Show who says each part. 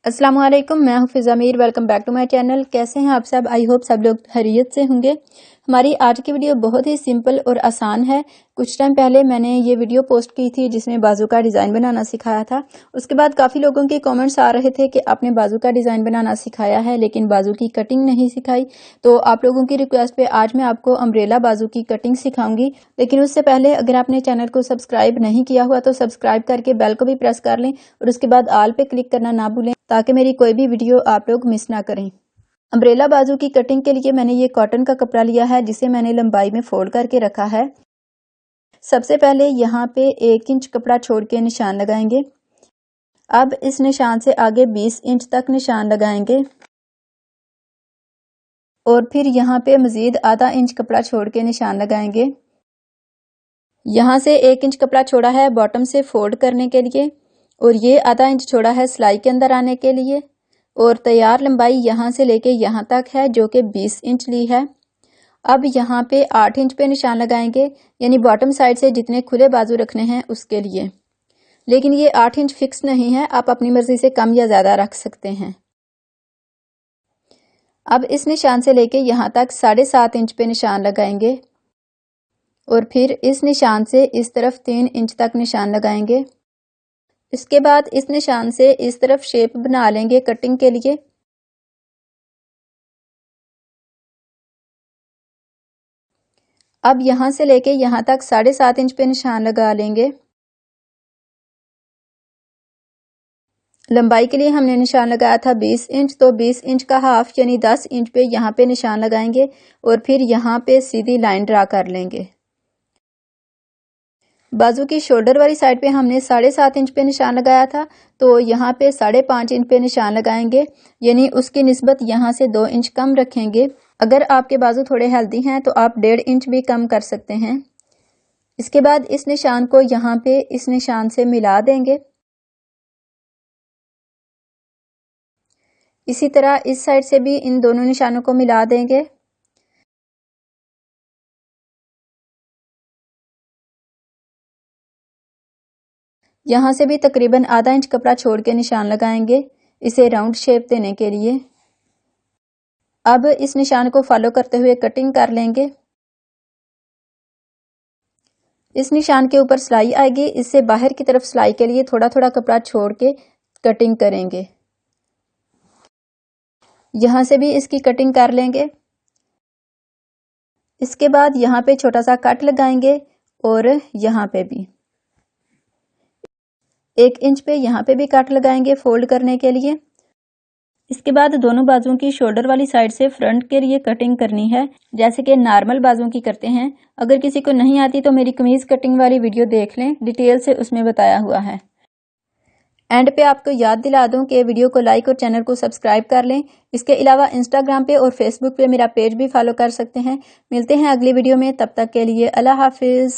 Speaker 1: अस्सलाम वालेकुम, मैं हूं Fiza Mir. Welcome back to my channel. कैसे हैं आप सब? आई होप सब लोग खैरियत से होंगे। हमारी आज की वीडियो बहुत ही सिंपल और आसान है। कुछ टाइम पहले मैंने ये वीडियो पोस्ट की थी जिसमें बाजू का डिज़ाइन बनाना सिखाया था। उसके बाद काफ़ी लोगों के कमेंट्स आ रहे थे कि आपने बाजू का डिज़ाइन बनाना सिखाया है लेकिन बाजू की कटिंग नहीं सिखाई। तो आप लोगों की रिक्वेस्ट पे आज मैं आपको अम्ब्रेला बाजू की कटिंग सिखाऊंगी। लेकिन उससे पहले अगर आपने चैनल को सब्सक्राइब नहीं किया हुआ तो सब्सक्राइब करके बेल को भी प्रेस कर लें और उसके बाद ऑल पे क्लिक करना ना भूलें ताकि मेरी कोई भी वीडियो आप लोग मिस ना करें। अम्ब्रेला बाजू की कटिंग के लिए मैंने ये कॉटन का कपड़ा लिया है जिसे मैंने लंबाई में फोल्ड करके रखा है। सबसे पहले यहाँ पे 1 इंच कपड़ा छोड़ के निशान लगाएंगे। अब इस निशान से आगे 20 इंच तक निशान लगाएंगे और फिर यहाँ पे मजीद आधा इंच कपड़ा छोड़ के निशान लगाएंगे। यहाँ से 1 इंच कपड़ा छोड़ा है बॉटम से फोल्ड करने के लिए और ये आधा इंच छोड़ा है सिलाई के अंदर आने के लिए और तैयार लंबाई यहाँ से लेके यहाँ तक है जो कि 20 इंच ली है। अब यहाँ पे 8 इंच पे निशान लगाएंगे, यानी बॉटम साइड से जितने खुले बाजू रखने हैं उसके लिए। लेकिन ये 8 इंच फिक्स नहीं है, आप अपनी मर्जी से कम या ज्यादा रख सकते हैं। अब इस निशान से लेके यहाँ तक 7.5 इंच पे निशान लगाएंगे और फिर इस निशान से इस तरफ 3 इंच तक निशान लगाएंगे। इसके बाद इस निशान से इस तरफ शेप बना लेंगे कटिंग के लिए। अब यहां से लेके यहां तक 7.5 इंच पे निशान लगा लेंगे। लंबाई के लिए हमने निशान लगाया था 20 इंच, तो 20 इंच का हाफ यानी 10 इंच पे यहाँ पे निशान लगाएंगे और फिर यहाँ पे सीधी लाइन ड्रा कर लेंगे। बाजू की शोल्डर वाली साइड पे हमने 7.5 इंच पे निशान लगाया था, तो यहाँ पे 5.5 इंच पे निशान लगाएंगे, यानी उसकी निस्बत यहाँ से 2 इंच कम रखेंगे। अगर आपके बाजू थोड़े हेल्दी हैं तो आप 1.5 इंच भी कम कर सकते हैं। इसके बाद इस निशान को यहाँ पे इस निशान से मिला देंगे। इसी तरह इस साइड से भी इन दोनों निशानों को मिला देंगे। यहाँ से भी तकरीबन आधा इंच कपड़ा छोड़ के निशान लगाएंगे इसे राउंड शेप देने के लिए। अब इस निशान को फॉलो करते हुए कटिंग कर लेंगे। इस निशान के ऊपर सिलाई आएगी, इससे बाहर की तरफ सिलाई के लिए थोड़ा थोड़ा कपड़ा छोड़ के कटिंग करेंगे। यहाँ से भी इसकी कटिंग कर लेंगे। इसके बाद यहाँ पे छोटा सा कट लगाएंगे और यहाँ पे भी 1 इंच पे यहाँ पे भी कट लगाएंगे फोल्ड करने के लिए। इसके बाद दोनों बाजुओं की शोल्डर वाली साइड से फ्रंट के लिए कटिंग करनी है जैसे कि नॉर्मल बाजुओं की करते हैं। अगर किसी को नहीं आती तो मेरी कमीज कटिंग वाली वीडियो देख लें, डिटेल से उसमें बताया हुआ है। एंड पे आपको याद दिला दूं कि वीडियो को लाइक और चैनल को सब्सक्राइब कर लें। इसके अलावा इंस्टाग्राम पे और फेसबुक पे मेरा पेज भी फॉलो कर सकते हैं। मिलते हैं अगली वीडियो में, तब तक के लिए अल्लाह हाफिज।